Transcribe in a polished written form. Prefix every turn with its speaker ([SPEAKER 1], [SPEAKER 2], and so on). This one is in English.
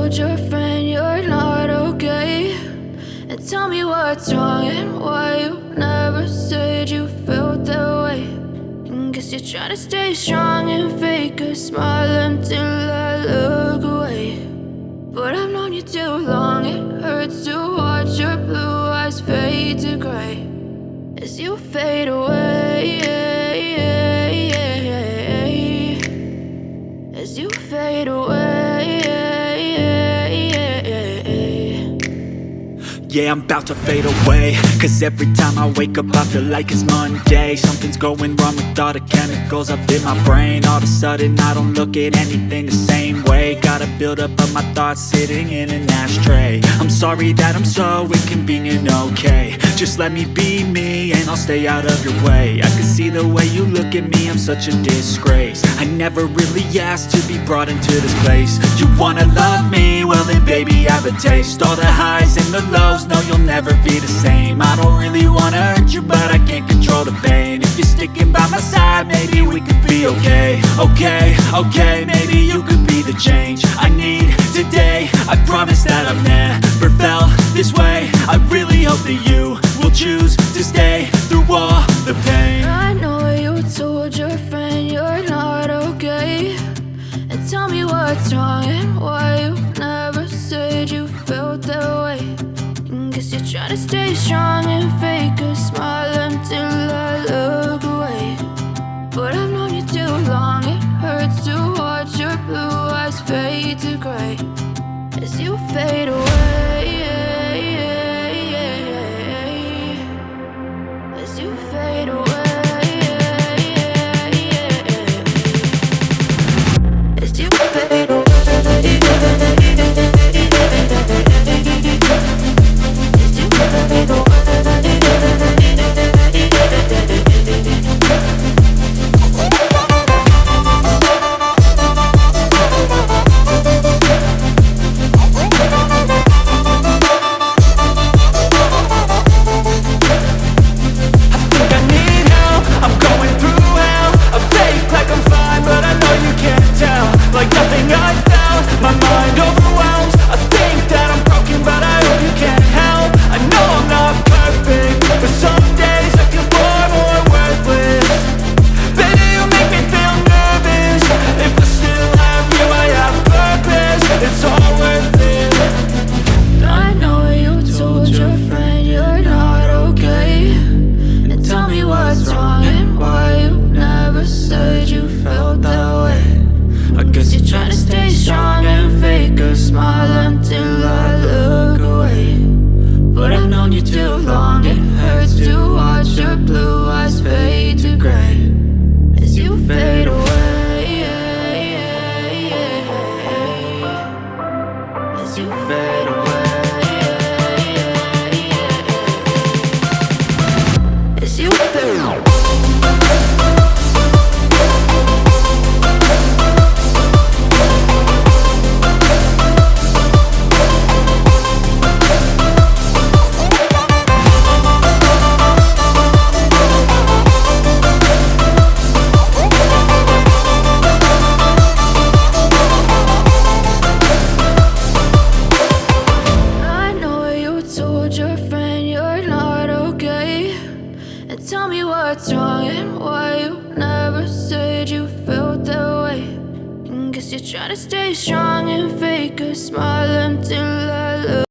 [SPEAKER 1] told your friend you're not okay, and tell me what's wrong and why you never said you felt that way. And guess you're trying to stay strong and fake a smile until I look away. But I've known you too long, it hurts to watch your blue eyes fade to gray as you fade away, as you fade away.
[SPEAKER 2] Yeah, I'm about to fade away, cause every time I wake up I feel like it's Monday. Something's going wrong with all the chemicals up in my brain. All of a sudden I don't look at anything the same way. Got a buildup of my thoughts sitting in an ashtray. I'm sorry that I'm so inconvenient, okay. Just let me be me and I'll stay out of your way. I can see the way you look at me, I'm such a disgrace. I never really asked to be brought into this place. You wanna love me? Well then baby, have a taste. All the highs and the lows, no, you'll never be the same. I don't really wanna hurt you, but I can't control the pain. If you're sticking by my side, maybe we could be okay. Okay, maybe you could be the change I need today. I promise that I've never felt this way. I really hope that you will choose to stay through all the pain.
[SPEAKER 1] I know you told your friend you're not okay, and tell me what's wrong and why you never said you felt that way. And guess you're trying to stay strong and fake a smile until I look away. But I've known you too long, it hurts to watch your blue eyes fade to gray as you fade away, as you fade away. As you fade away, as you fade away.
[SPEAKER 2] Like nothing I found, my mind overwhelms. I think that I'm broken, but I hope you can't help. I know I'm not perfect, but some days I feel far more worthless. Baby, you make me feel nervous. If I still have you, I have purpose. It's all worth it.
[SPEAKER 1] I know you told your friend you're not okay, and tell me what's wrong and why you never said you felt that way. I guess you're trying to stay strong and fake a smile until I look away. But I've known you too long, it hurts to watch your blue eyes fade to gray as you fade away, as you fade away, as you fade away. Your friend you're not okay, and tell me what's wrong and why you never said you felt that way. And guess you're trying to stay strong and fake a smile until